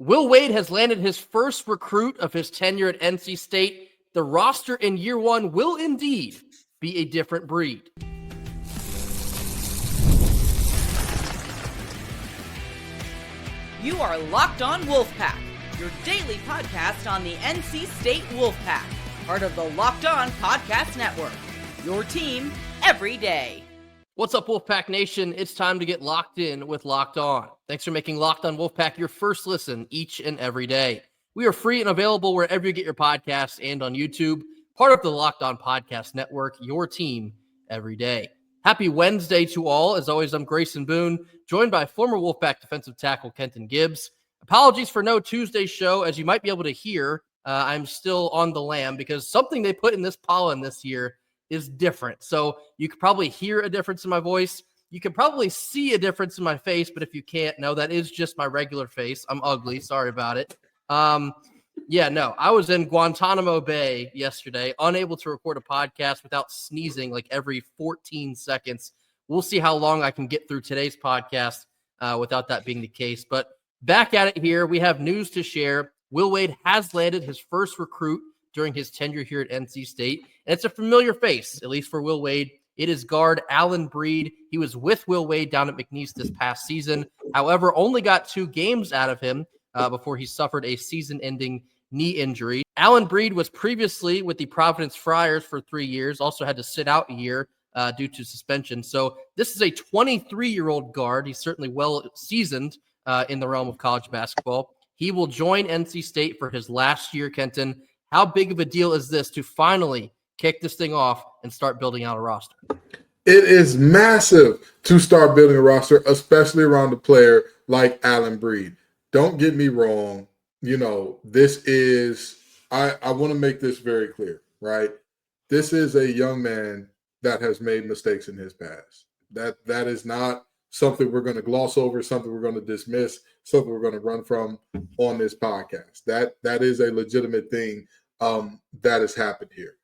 Will Wade has landed his first recruit of his tenure at NC State. The roster in year one will indeed be a different breed. You are Locked On Wolfpack, your daily podcast on the NC State Wolfpack, part of the Locked On Podcast Network, your team every day. What's up, Wolfpack Nation? It's time to get locked in with Locked On. Thanks for making Locked On Wolfpack your first listen each and every day. We are free and available wherever you get your podcasts and on YouTube, part of the Locked On Podcast Network, your team every day. Happy Wednesday to all. As always, I'm Grayson Boone, joined by former Wolfpack defensive tackle Kenton Gibbs. Apologies for no Tuesday show. As you might be able to hear, I'm still on the lam because something they put in this pollen this year is different. So you could probably hear a difference in my voice. You can probably see a difference in my face, but if you can't, no, that is just my regular face. I'm ugly. Sorry about it. I was in Guantanamo Bay yesterday, unable to record a podcast without sneezing like every 14 seconds. We'll see how long I can get through today's podcast without that being the case. But back at it here, we have news to share. Will Wade has landed his first recruit during his tenure here at NC State. And it's a familiar face, at least for Will Wade. It is guard Alyn Breed. He was with Will Wade down at McNeese this past season. However, only got 2 games out of him before he suffered a season-ending knee injury. Alyn Breed was previously with the Providence Friars for 3 years, also had to sit out a year due to suspension. So this is a 23-year-old guard. He's certainly well-seasoned in the realm of college basketball. He will join NC State for his last year, Kenton. How big of a deal is this to finally kick this thing off and start building out a roster? It is massive to start building a roster, especially around a player like Alyn Breed. Don't get me wrong. This is – I want to make this very clear, right? This is a young man that has made mistakes in his past. That is not something we're going to gloss over, something we're going to dismiss, something we're going to run from on this podcast. That is a legitimate thing that has happened here.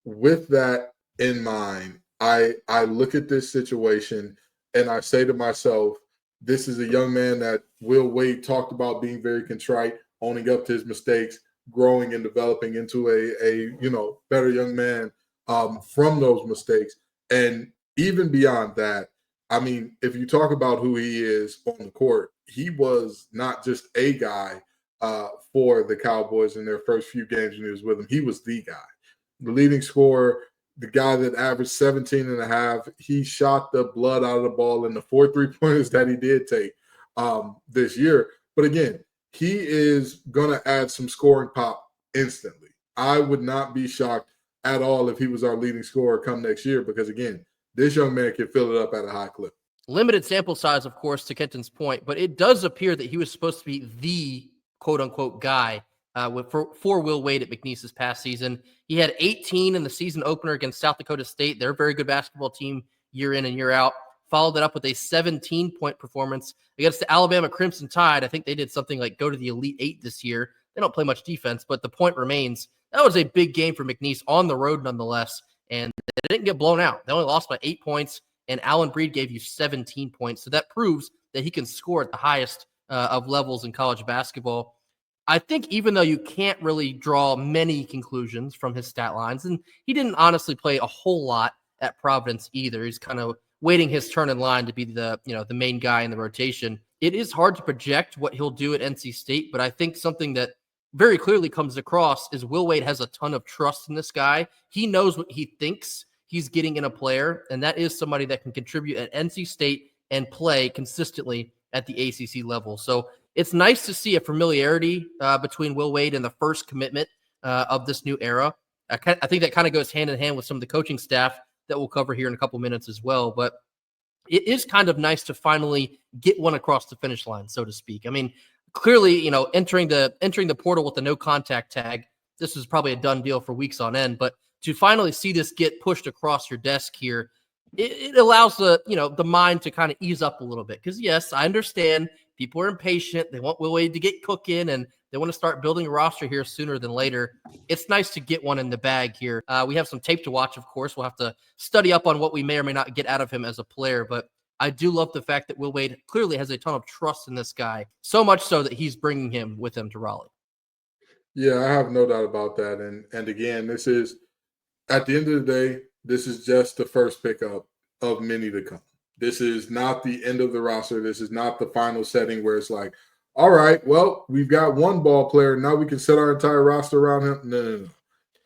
With that in mind, I look at this situation and I say to myself, this is a young man that Will Wade talked about being very contrite, owning up to his mistakes, growing and developing into a better young man from those mistakes. And even beyond that, I mean, if you talk about who he is on the court, he was not just a guy for the Cowboys in their first few games when he was with them. He was the guy, the leading scorer, the guy that averaged 17 and a half. He shot the blood out of the ball in the 4 3-pointers that he did take this year. But again, he is going to add some scoring pop instantly. I would not be shocked at all if he was our leading scorer come next year because, again, this young man can fill it up at a high clip. Limited sample size, of course, to Kenton's point, but it does appear that he was supposed to be the quote-unquote guy for Will Wade at McNeese this past season. He had 18 in the season opener against South Dakota State. They're a very good basketball team year in and year out. Followed it up with a 17-point performance against the Alabama Crimson Tide. I think they did something like go to the Elite 8 this year. They don't play much defense, but the point remains. That was a big game for McNeese on the road nonetheless, and they didn't get blown out. They only lost by 8 points, and Alyn Breed gave you 17 points. So that proves that he can score at the highest of levels in college basketball. I think even though you can't really draw many conclusions from his stat lines, and he didn't honestly play a whole lot at Providence either. He's kind of waiting his turn in line to be the main guy in the rotation. It is hard to project what he'll do at NC State, but I think something that very clearly comes across is Will Wade has a ton of trust in this guy. He knows what he thinks he's getting in a player, and that is somebody that can contribute at NC State and play consistently at the ACC level. So it's nice to see a familiarity between Will Wade and the first commitment of this new era. I think that kind of goes hand in hand with some of the coaching staff that we'll cover here in a couple minutes as well. But it is kind of nice to finally get one across the finish line, so to speak. I mean, clearly, entering the portal with the no contact tag, this is probably a done deal for weeks on end. But to finally see this get pushed across your desk here, it allows the mind to kind of ease up a little bit. Because yes, I understand people are impatient. They want Will Wade to get cooking and they want to start building a roster here sooner than later. It's nice to get one in the bag here. We have some tape to watch, of course. We'll have to study up on what we may or may not get out of him as a player. But I do love the fact that Will Wade clearly has a ton of trust in this guy, so much so that he's bringing him with him to Raleigh. Yeah, I have no doubt about that. And again, this is, at the end of the day, this is just the first pickup of many to come. This is not the end of the roster. This is not the final setting where it's like, all right, well, we've got one ball player. Now we can set our entire roster around him. No.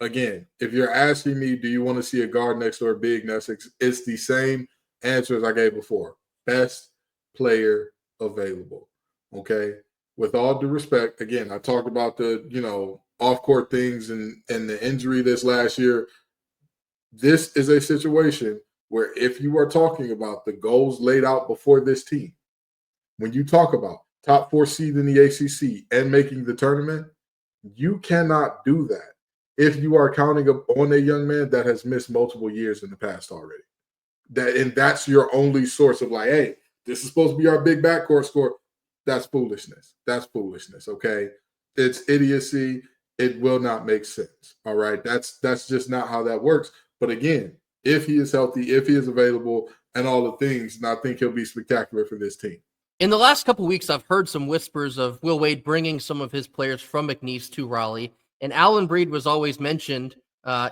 Again, if you're asking me, do you want to see a guard next door big next? It's the same answer as I gave before. Best player available. Okay. With all due respect, again, I talked about the, off-court things and the injury this last year. This is a situation where if you are talking about the goals laid out before this team, when you talk about top 4 seed in the ACC and making the tournament, you cannot do that if you are counting on a young man that has missed multiple years in the past already. That's your only source of like, hey, this is supposed to be our big backcourt score. That's foolishness. That's foolishness, okay? It's idiocy. It will not make sense, all right? That's just not how that works. But again, if he is healthy, if he is available, and all the things, and I think he'll be spectacular for this team. In the last couple of weeks, I've heard some whispers of Will Wade bringing some of his players from McNeese to Raleigh, and Alyn Breed was always mentioned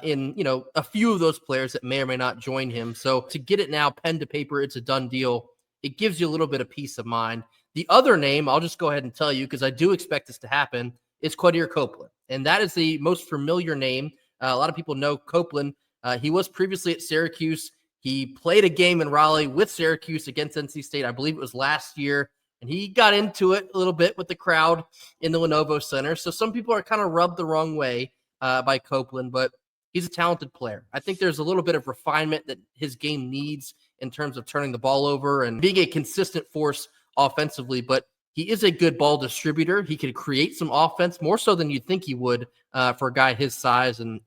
in a few of those players that may or may not join him. So to get it now, pen to paper, it's a done deal. It gives you a little bit of peace of mind. The other name, I'll just go ahead and tell you because I do expect this to happen, is Quadir Copeland, and that is the most familiar name. A lot of people know Copeland. He was previously at Syracuse. He played a game in Raleigh with Syracuse against NC State. I believe it was last year. And he got into it a little bit with the crowd in the Lenovo Center. So some people are kind of rubbed the wrong way by Copeland, but he's a talented player. I think there's a little bit of refinement that his game needs in terms of turning the ball over and being a consistent force offensively. But he is a good ball distributor. He could create some offense more so than you'd think he would for a guy his size and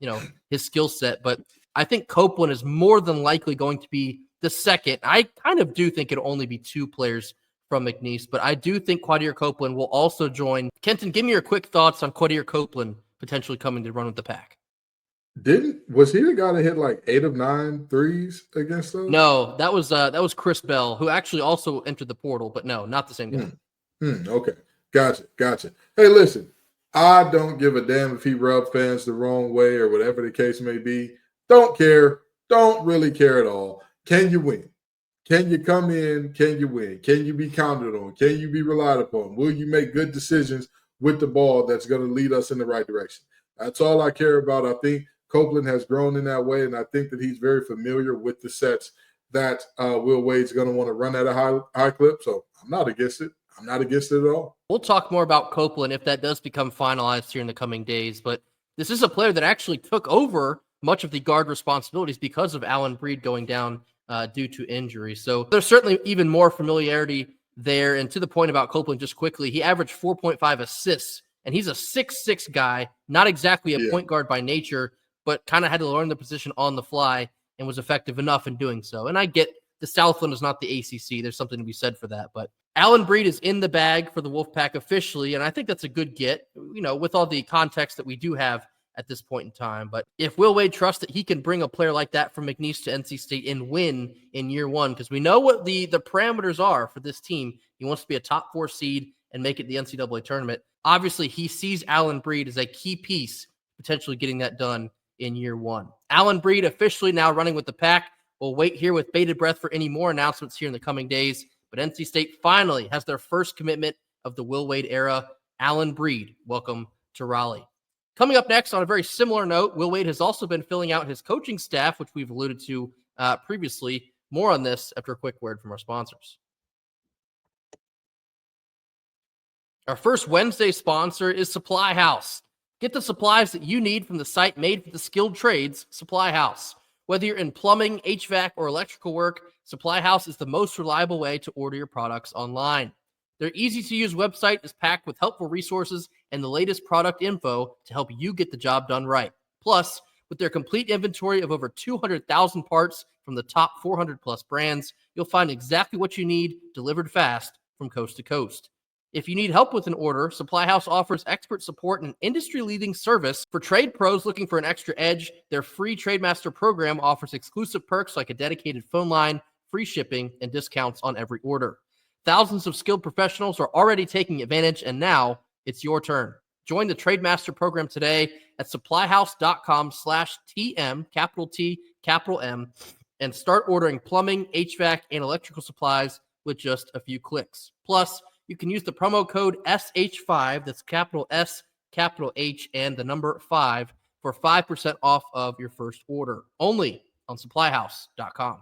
his skill set. But I think Copeland is more than likely going to be the second. I kind of do think it'll only be 2 players from McNeese, but I do think Quadir Copeland will also join. Kenton, give me your quick thoughts on Quadir Copeland potentially coming to run with the Pack. Was he the guy that hit like 8 of 9 threes against us? No, that was Chris Bell, who actually also entered the portal, but no, not the same guy. Okay, gotcha. Hey, listen, I don't give a damn if he rubbed fans the wrong way or whatever the case may be. Don't care. Don't really care at all. Can you win? Can you come in? Can you win? Can you be counted on? Can you be relied upon? Will you make good decisions with the ball that's going to lead us in the right direction? That's all I care about. I think Copeland has grown in that way, and I think that he's very familiar with the sets that Will Wade's going to want to run at a high clip. So I'm not against it. I'm not against it at all. We'll talk more about Copeland if that does become finalized here in the coming days. But this is a player that actually took over much of the guard responsibilities because of Alyn Breed going down due to injury. So there's certainly even more familiarity there. And to the point about Copeland, just quickly, he averaged 4.5 assists, and he's a 6'6" guy, not exactly a point guard by nature, but kind of had to learn the position on the fly and was effective enough in doing so. And I get the Southland is not the ACC. There's something to be said for that. But Alyn Breed is in the bag for the Wolfpack officially, and I think that's a good get, with all the context that we do have at this point in time. But if Will Wade trusts that he can bring a player like that from McNeese to NC State and win in year one, because we know what the parameters are for this team. He wants to be a top 4 seed and make it the NCAA tournament. Obviously, he sees Alyn Breed as a key piece, potentially getting that done in year one. Alyn Breed officially now running with the Pack. We'll wait here with bated breath for any more announcements here in the coming days. But NC State finally has their first commitment of the Will Wade era. Alyn Breed, welcome to Raleigh. Coming up next, on a very similar note, Will Wade has also been filling out his coaching staff, which we've alluded to previously. More on this after a quick word from our sponsors. Our first Wednesday sponsor is Supply House. Get the supplies that you need from the site made for the skilled trades, Supply House. Whether you're in plumbing, HVAC, or electrical work, Supply House is the most reliable way to order your products online. Their easy-to-use website is packed with helpful resources and the latest product info to help you get the job done right. Plus, with their complete inventory of over 200,000 parts from the top 400-plus brands, you'll find exactly what you need delivered fast from coast to coast. If you need help with an order, Supply House offers expert support and industry-leading service for trade pros looking for an extra edge. Their free TradeMaster program offers exclusive perks like a dedicated phone line, free shipping, and discounts on every order. Thousands of skilled professionals are already taking advantage, and now it's your turn. Join the Trademaster program today at supplyhouse.com/TM, capital T, capital M, and start ordering plumbing, HVAC, and electrical supplies with just a few clicks. Plus, you can use the promo code SH5, that's capital S, capital H, and the number 5 for 5% off of your first order. Only on supplyhouse.com.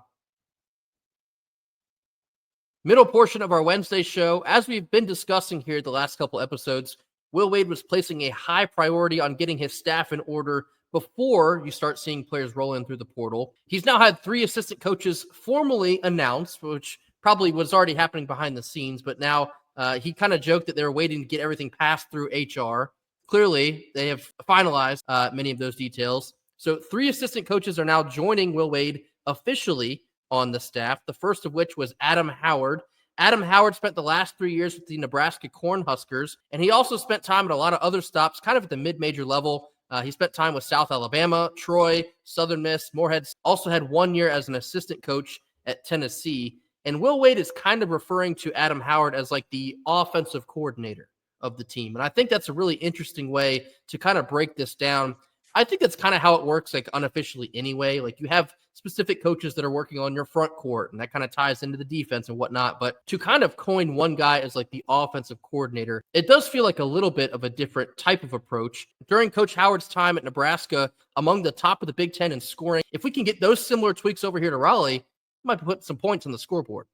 Middle portion of our Wednesday show. As we've been discussing here the last couple episodes, Will Wade was placing a high priority on getting his staff in order before you start seeing players roll in through the portal. He's now had 3 assistant coaches formally announced, which probably was already happening behind the scenes, but now he kind of joked that they were waiting to get everything passed through HR. Clearly, they have finalized many of those details. So 3 assistant coaches are now joining Will Wade officially on the staff, the first of which was Adam Howard. Adam Howard spent the last 3 years with the Nebraska Cornhuskers, and he also spent time at a lot of other stops, kind of at the mid-major level. He spent time with South Alabama, Troy, Southern Miss, Morehead. Also had 1 year as an assistant coach at Tennessee. And Will Wade is kind of referring to Adam Howard as like the offensive coordinator of the team. And I think that's a really interesting way to kind of break this down. I think that's kind of how it works, like unofficially anyway. Like you have specific coaches that are working on your front court, and that kind of ties into the defense and whatnot. But to kind of coin one guy as like the offensive coordinator, it does feel like a little bit of a different type of approach. During Coach Howard's time at Nebraska, among the top of the Big Ten in scoring, if we can get those similar tweaks over here to Raleigh, might put some points on the scoreboard.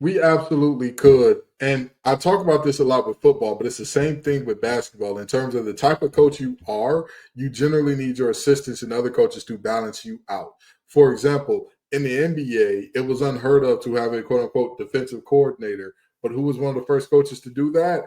We absolutely could. And I talk about this a lot with football, but it's the same thing with basketball. In terms of the type of coach you are, you generally need your assistants and other coaches to balance you out. For example, in the NBA, it was unheard of to have a quote-unquote defensive coordinator. But who was one of the first coaches to do that?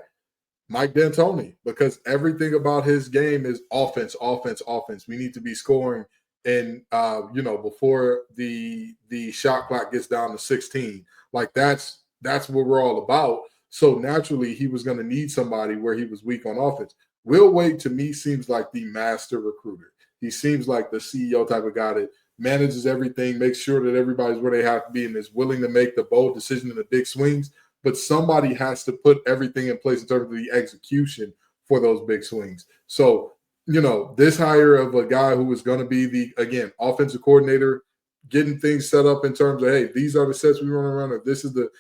Mike D'Antoni, because everything about his game is offense, offense, offense. We need to be scoring. And, before the shot clock gets down to 16, like that's what we're all about. So naturally, he was going to need somebody where he was weak on offense. Will Wade, to me, seems like the master recruiter. He seems like the CEO type of guy that manages everything, makes sure that everybody's where they have to be, and is willing to make the bold decision and the big swings. But somebody has to put everything in place in terms of the execution for those big swings. So, this hire of a guy who is going to be the, again, offensive coordinator, getting things set up in terms of, hey, these are the sets we want to run, or this is the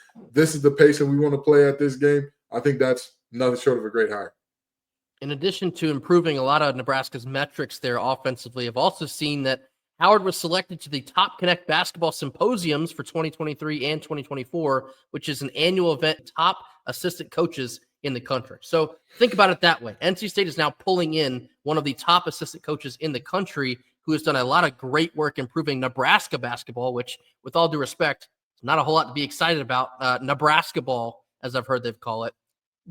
pace that we want to play at this game. I think that's nothing short of a great hire. In addition to improving a lot of Nebraska's metrics there offensively, I've also seen that Howard was selected to the Top Connect Basketball Symposiums for 2023 and 2024, which is an annual event, top assistant coaches in the country. So think about it that way. NC State is now pulling in one of the top assistant coaches in the country who has done a lot of great work improving Nebraska basketball, which, with all due respect, is not a whole lot to be excited about. Nebraska ball, as I've heard they've called it.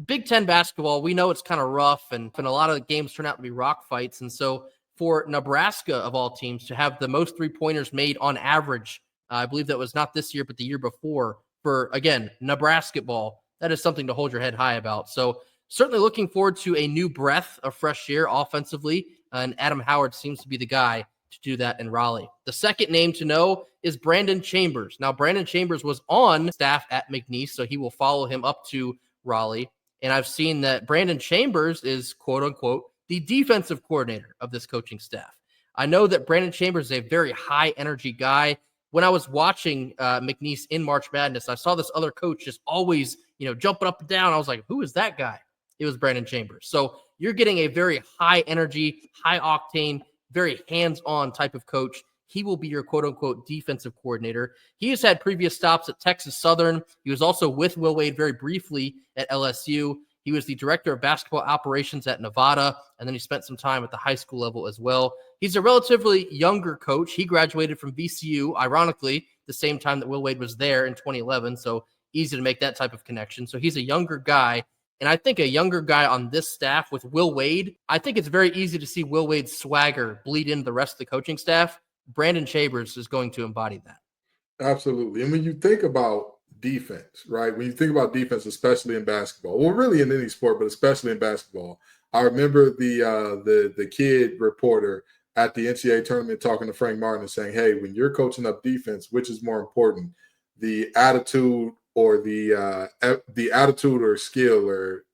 Big Ten basketball, we know it's kind of rough, and a lot of the games turn out to be rock fights. And so for Nebraska, of all teams, to have the most three-pointers made on average, I believe that was not this year, but the year before, for, again, Nebraska ball, that is something to hold your head high about. So certainly looking forward to a new breath of fresh air offensively, and Adam Howard seems to be the guy to do that in Raleigh. The second name to know is Brandon Chambers. Now, Brandon Chambers was on staff at McNeese, so he will follow him up to Raleigh. And I've seen that Brandon Chambers is, quote-unquote, the defensive coordinator of this coaching staff. I know that Brandon Chambers is a very high-energy guy. When I was watching McNeese in March Madness, I saw this other coach just always, jumping up and down. I was like, who is that guy? It was Brandon Chambers. So you're getting a very high-energy, high-octane, very hands-on type of coach. He will be your quote-unquote defensive coordinator. He has had previous stops at Texas Southern. He was also with Will Wade very briefly at LSU. He was the director of basketball operations at Nevada, and then he spent some time at the high school level as well. He's a relatively younger coach. He graduated from VCU, ironically, the same time that Will Wade was there in 2011, so easy to make that type of connection. So he's a younger guy, and I think a younger guy on this staff with Will Wade, I think it's very easy to see Will Wade's swagger bleed into the rest of the coaching staff. Brandon Chambers is going to embody that. Absolutely. And when you think about defense, right? When you think about defense, especially in basketball, well, really in any sport, but especially in basketball, I remember the kid reporter at the NCAA tournament talking to Frank Martin and saying, hey, when you're coaching up defense, which is more important, the attitude or the attitude or skill or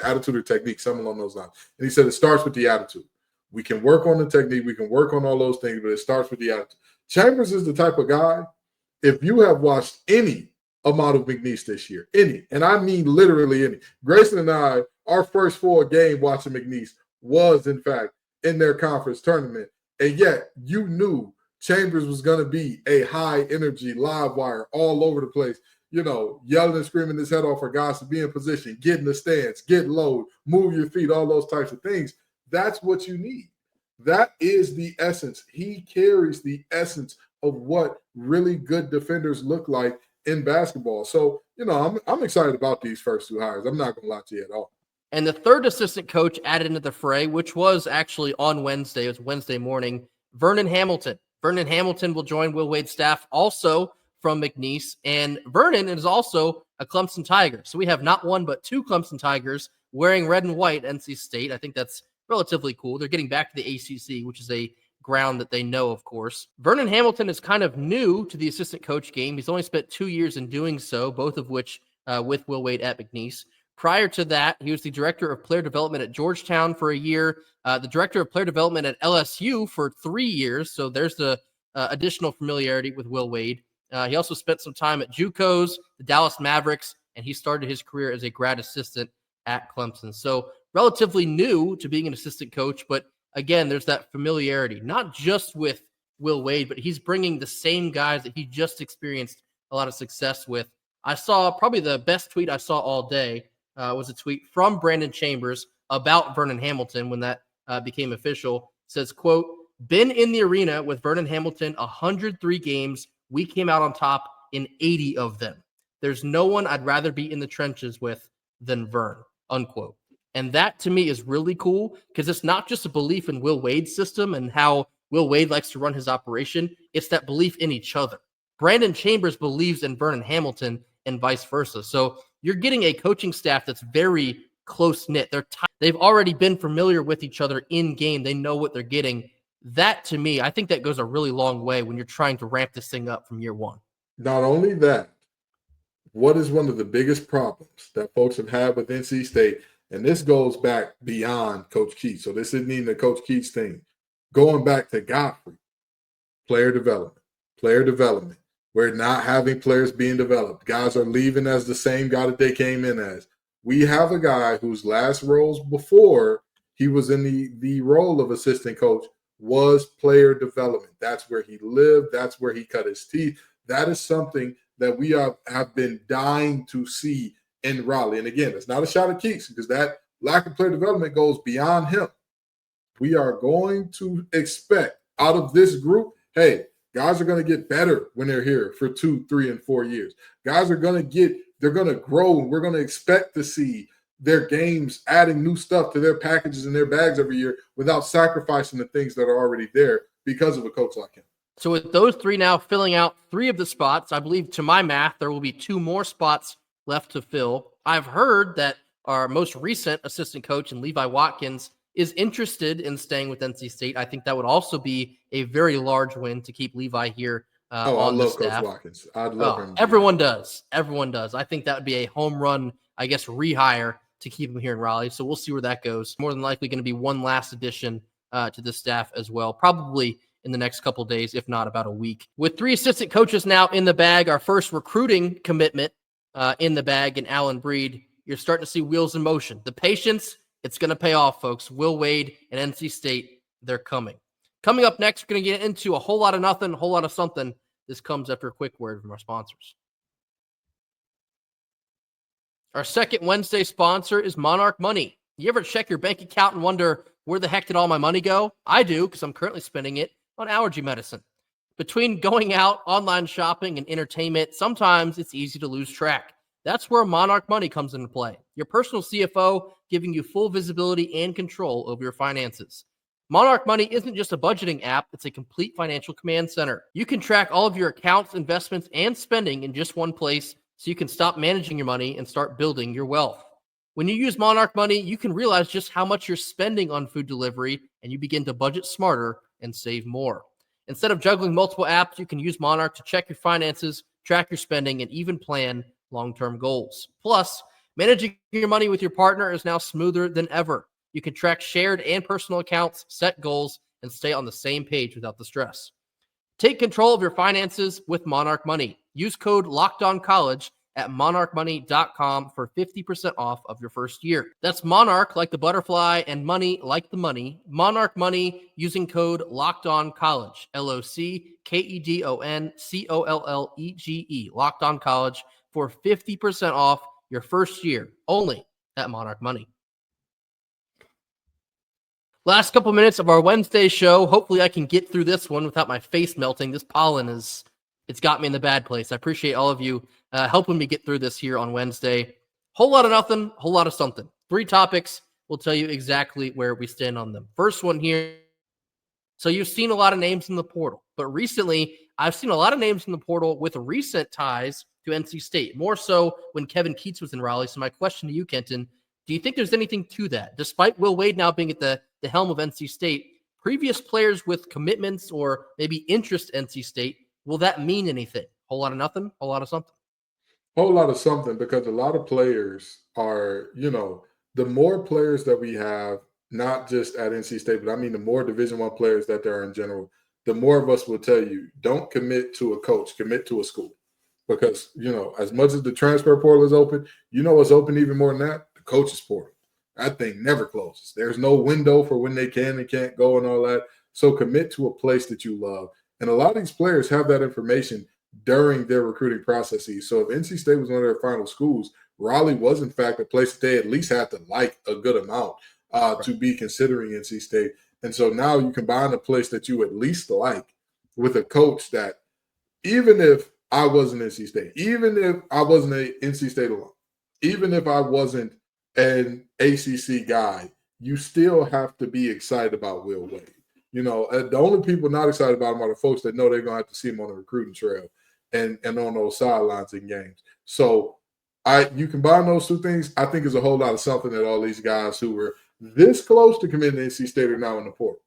attitude or technique, something along those lines. And he said it starts with the attitude. We can work on the technique, we can work on all those things, but it starts with the attitude. Chambers is the type of guy, if you have watched any amount of McNeese this year, any, and I mean literally any. Grayson and I, our first full game watching McNeese was, in fact, in their conference tournament. And yet you knew Chambers was going to be a high energy live wire all over the place, yelling and screaming his head off for guys to be in position, get in the stance, get low, move your feet, all those types of things. That's what you need. That is the essence. He carries the essence of what really good defenders look like in basketball. So, I'm excited about these first two hires. I'm not going to lie to you at all. And the third assistant coach added into the fray, which was actually on Wednesday, it was Wednesday morning, Vernon Hamilton. Vernon Hamilton will join Will Wade's staff also from McNeese. And Vernon is also a Clemson Tiger. So we have not one, but two Clemson Tigers wearing red and white NC State. I think that's relatively cool. They're getting back to the ACC, which is a ground that they know, of course. Vernon Hamilton is kind of new to the assistant coach game. He's only spent 2 years in doing so, both of which with Will Wade at McNeese. Prior to that, he was the director of player development at Georgetown for a year, the director of player development at LSU for 3 years. So there's the additional familiarity with Will Wade. He also spent some time at JUCOs, the Dallas Mavericks, and he started his career as a grad assistant at Clemson. So relatively new to being an assistant coach, but again, there's that familiarity, not just with Will Wade, but he's bringing the same guys that he just experienced a lot of success with. I saw probably the best tweet I saw all day was a tweet from Brandon Chambers about Vernon Hamilton when that became official. It says, quote, "Been in the arena with Vernon Hamilton 103 games. We came out on top in 80 of them. There's no one I'd rather be in the trenches with than Vern," unquote. And that to me is really cool because it's not just a belief in Will Wade's system and how Will Wade likes to run his operation. It's that belief in each other. Brandon Chambers believes in Vernon Hamilton and vice versa. So you're getting a coaching staff that's very close-knit. They've already been familiar with each other in game. They know what they're getting. That, to me, I think that goes a really long way when you're trying to ramp this thing up from year one. Not only that, what is one of the biggest problems that folks have had with NC State, and this goes back beyond Coach Keats, so this isn't even a Coach Keats thing, going back to Godfrey, player development. We're not having players being developed. Guys are leaving as the same guy that they came in as. We have a guy whose last roles before he was in the role of assistant coach was player development. That's where he lived. That's where he cut his teeth. That is something that we have been dying to see in Raleigh. And again, it's not a shot at Keats because that lack of player development goes beyond him. We are going to expect out of this group, hey, guys are going to get better when they're here for 2, 3, and 4 years. Guys are going to grow, and we're going to expect to see their games adding new stuff to their packages and their bags every year without sacrificing the things that are already there because of a coach like him. So with those three now filling out 3 of the spots, I believe to my math, there will be 2 more spots left to fill. I've heard that our most recent assistant coach in Levi Watkins is interested in staying with NC State. I think that would also be a very large win to keep Levi here on the staff. Coach Watkins. I'd love him. Everyone does. I think that would be a home run, I guess, rehire to keep him here in Raleigh. So we'll see where that goes. More than likely going to be one last addition to the staff as well, probably in the next couple of days, if not about a week. With 3 assistant coaches now in the bag, our first recruiting commitment in the bag in Alyn Breed, you're starting to see wheels in motion. The patience, it's going to pay off, folks. Will Wade and NC State, they're coming. Coming up next, we're going to get into a whole lot of nothing, a whole lot of something. This comes after a quick word from our sponsors. Our second Wednesday sponsor is Monarch Money. You ever check your bank account and wonder, where the heck did all my money go? I do, because I'm currently spending it on allergy medicine. Between going out, online shopping, and entertainment, sometimes it's easy to lose track. That's where Monarch Money comes into play. Your personal CFO giving you full visibility and control over your finances. Monarch Money isn't just a budgeting app, it's a complete financial command center. You can track all of your accounts, investments, and spending in just one place so you can stop managing your money and start building your wealth. When you use Monarch Money, you can realize just how much you're spending on food delivery, and you begin to budget smarter and save more. Instead of juggling multiple apps, you can use Monarch to check your finances, track your spending, and even plan long-term goals. Plus, managing your money with your partner is now smoother than ever. You can track shared and personal accounts, set goals, and stay on the same page without the stress. Take control of your finances with Monarch Money. Use code LOCKEDONCollege at monarchmoney.com for 50% off of your first year. That's Monarch like the butterfly and money like the money. Monarch Money using code LOCKEDONCollege, LOCKEDONCOLLEGE, Locked On College for 50% off your first year only at Monarch Money. Last couple minutes of our Wednesday show. Hopefully I can get through this one without my face melting. This pollen it's got me in the bad place. I appreciate all of you helping me get through this here on Wednesday. Whole lot of nothing, whole lot of something. 3 topics. We'll tell you exactly where we stand on them. First one here. So you've seen a lot of names in the portal, but recently I've seen a lot of names in the portal with recent ties to NC State, more so when Kevin Keats was in Raleigh. So my question to you, Kenton, do you think there's anything to that? Despite Will Wade now being at the helm of NC State, previous players with commitments or maybe interest in NC State, will that mean anything? Whole lot of nothing, whole lot of something? Whole lot of something, because a lot of players are, the more players that we have, not just at NC State, but I mean the more Division I players that there are in general, the more of us will tell you, don't commit to a coach, commit to a school. Because, as much as the transfer portal is open, what's open even more than that? The coaches portal. That thing never closes. There's no window for when they can and can't go and all that. So commit to a place that you love. And a lot of these players have that information during their recruiting processes. So if NC State was one of their final schools, Raleigh was, in fact, a place that they at least had to like a good amount to be considering NC State. And so now you combine a place that you at least like with a coach that, even if I wasn't NC State, even if I wasn't an NC State alum, even if I wasn't an ACC guy, you still have to be excited about Will Wade. The only people not excited about him are the folks that know they're going to have to see him on the recruiting trail and on those sidelines in games. So you combine those two things, I think is a whole lot of something that all these guys who were this close to committing to NC State are now in the portal.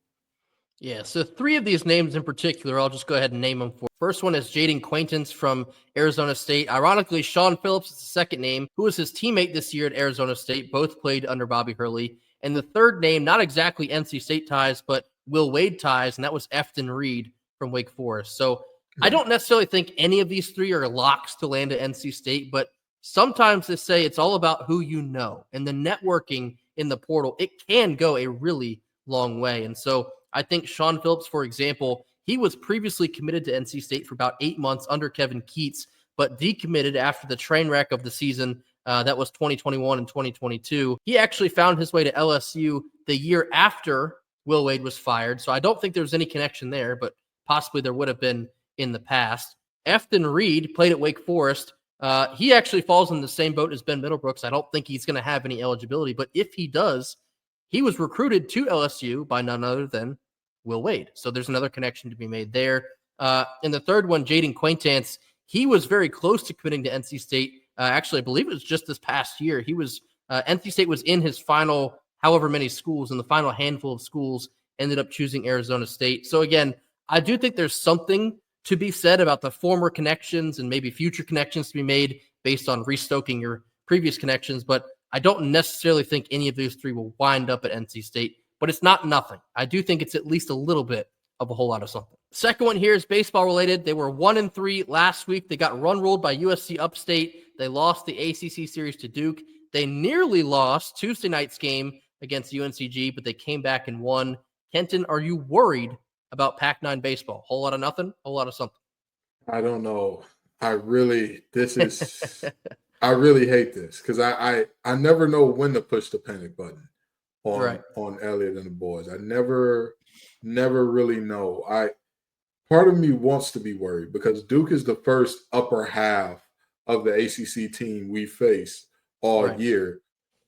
Yeah, so 3 of these names in particular, I'll just go ahead and name them for. First one is Jaden Quaintance from Arizona State. Ironically, Sean Phillips is the second name, who was his teammate this year at Arizona State. Both played under Bobby Hurley. And the third name, not exactly NC State ties, but Will Wade ties, and that was Efton Reed from Wake Forest. So I don't necessarily think any of these 3 are locks to land at NC State, but sometimes they say it's all about who you know. And the networking in the portal, it can go a really long way. And so I think Sean Phillips, for example, he was previously committed to NC State for about 8 months under Kevin Keats, but decommitted after the train wreck of the season that was 2021 and 2022. He actually found his way to LSU the year after Will Wade was fired. So I don't think there's any connection there, but possibly there would have been in the past. Efton Reed played at Wake Forest. He actually falls in the same boat as Ben Middlebrooks. I don't think he's going to have any eligibility, but if he does, he was recruited to LSU by none other than Will Wade. So there's another connection to be made there. And the third one, Jaden Quaintance, he was very close to committing to NC State. Actually, I believe it was just this past year. He was NC State was in his final however many schools, and the final handful of schools ended up choosing Arizona State. So again, I do think there's something to be said about the former connections and maybe future connections to be made based on restoking your previous connections, but I don't necessarily think any of these 3 will wind up at NC State, but it's not nothing. I do think it's at least a little bit of a whole lot of something. Second one here is baseball related. They were 1-3 last week. They got run-ruled by USC Upstate. They lost the ACC series to Duke. They nearly lost Tuesday night's game against UNCG, but they came back and won. Kenton, are you worried about Pac-9 baseball? Whole lot of nothing, whole lot of something. I don't know. I really hate this because I never know when to push the panic button on Elliott and the boys. I never really know. Part of me wants to be worried because Duke is the first upper half of the ACC team we face all year,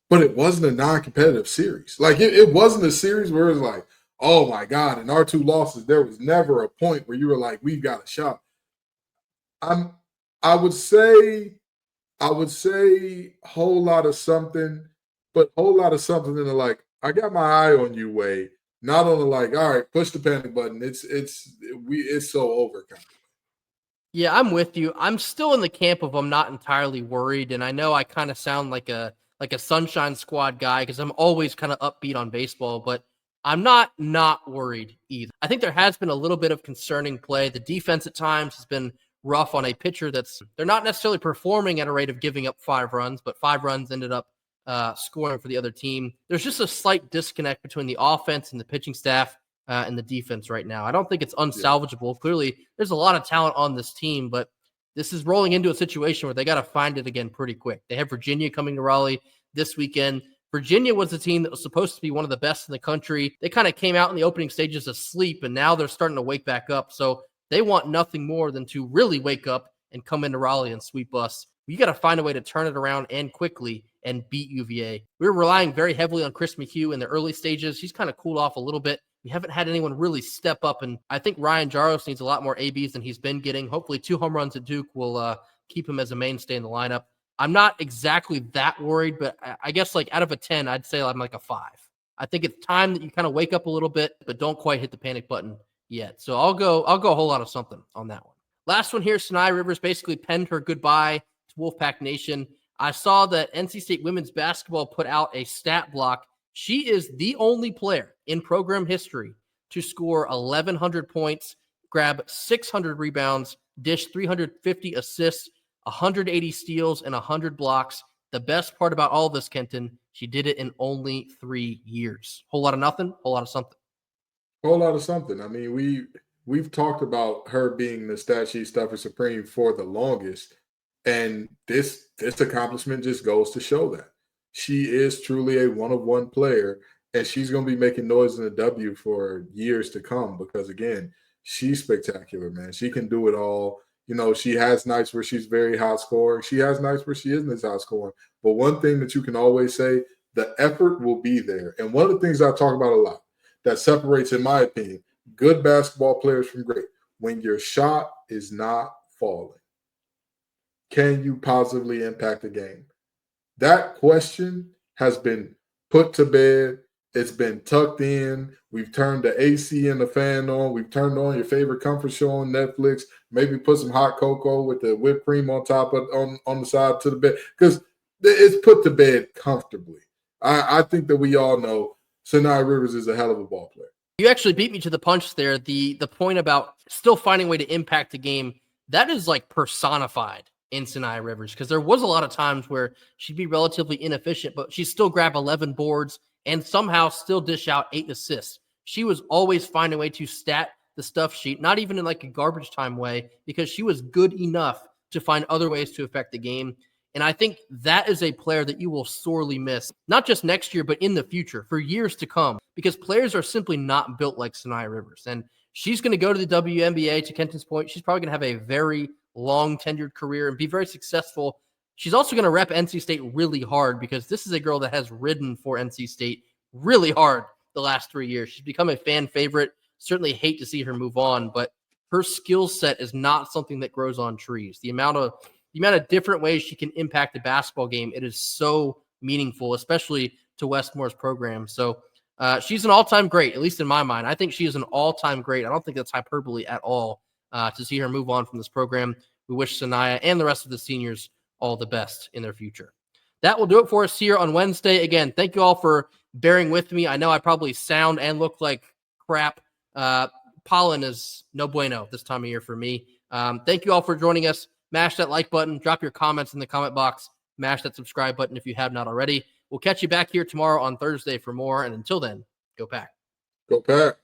but it wasn't a non-competitive series. Like it wasn't a series where it was like, oh my God, in our 2 losses, there was never a point where you were like, we've got a shot. I would say whole lot of something, but whole lot of something in the like, I got my eye on you, Wade. Not on the like, all right, push the panic button. It's so over kind of. Yeah, I'm with you. I'm still in the camp of I'm not entirely worried, and I know I kind of sound like a Sunshine Squad guy because I'm always kind of upbeat on baseball, but I'm not worried either. I think there has been a little bit of concerning play. The defense at times has been rough on a pitcher they're not necessarily performing at a rate of giving up 5 runs, but 5 runs ended up scoring for the other team. There's just a slight disconnect between the offense and the pitching staff and the defense right now. I don't think it's unsalvageable. Clearly, there's a lot of talent on this team, but this is rolling into a situation where they got to find it again pretty quick. They have Virginia coming to Raleigh this weekend. Virginia was the team that was supposed to be one of the best in the country. They kind of came out in the opening stages asleep, and now they're starting to wake back up. So they want nothing more than to really wake up and come into Raleigh and sweep us. You got to find a way to turn it around and quickly and beat UVA. We were relying very heavily on Chris McHugh in the early stages. He's kind of cooled off a little bit. We haven't had anyone really step up, and I think Ryan Jaros needs a lot more ABs than he's been getting. Hopefully 2 home runs at Duke will keep him as a mainstay in the lineup. I'm not exactly that worried, but I guess like out of a 10, I'd say I'm like a 5. I think it's time that you kind of wake up a little bit, but don't quite hit the panic button yet. So I'll go a whole lot of something on that one. Last one here, Sinai Rivers basically penned her goodbye to Wolfpack Nation. I saw that NC State women's basketball put out a stat block. She is the only player in program history to score 1,100 points, grab 600 rebounds, dish 350 assists, 180 steals, and 100 blocks. The best part about all this, Kenton, she did it in only 3 years. Whole lot of nothing, whole lot of something. Whole lot of something. I mean, we've talked about her being the stat sheet stuffer supreme for the longest, and this accomplishment just goes to show that she is truly a one-of-one player, and she's going to be making noise in the W for years to come because, again, she's spectacular, man. She can do it all. You know, she has nights where she's very high scoring. She has nights where she isn't as high scoring. But one thing that you can always say, the effort will be there. And one of the things I talk about a lot that separates, in my opinion, good basketball players from great, when your shot is not falling, can you positively impact the game? That question has been put to bed. It's been tucked in. We've turned the AC and the fan on. We've turned on your favorite comfort show on Netflix. Maybe put some hot cocoa with the whipped cream on top of on the side to the bed because it's put to bed comfortably. I think that we all know Sinai Rivers is a hell of a ball player. You actually beat me to the punch there. The point about still finding a way to impact the game, that is like personified in Sinai Rivers because there was a lot of times where she'd be relatively inefficient, but she'd still grab 11 boards and somehow still dish out 8 assists. She was always finding a way to stat the stuff sheet, not even in like a garbage time way, because she was good enough to find other ways to affect the game. And I think that is a player that you will sorely miss, not just next year, but in the future, for years to come, because players are simply not built like Sinai Rivers. And she's going to go to the WNBA, to Kenton's point. She's probably going to have a very long tenured career and be very successful. She's also going to rep NC State really hard because this is a girl that has ridden for NC State really hard the last 3 years. She's become a fan favorite. Certainly hate to see her move on, but her skill set is not something that grows on trees. The amount of different ways she can impact the basketball game, it is so meaningful, especially to Westmore's program. So she's an all-time great, at least in my mind. I think she is an all-time great. I don't think that's hyperbole at all to see her move on from this program. We wish Sanaya and the rest of the seniors all the best in their future. That will do it for us here on Wednesday. Again, thank you all for bearing with me. I know I probably sound and look like crap. Pollen is no bueno this time of year for me. Thank you all for joining us. Mash that like button. Drop your comments in the comment box. Mash that subscribe button if you have not already. We'll catch you back here tomorrow on Thursday for more. And until then, go Pack. Go Pack.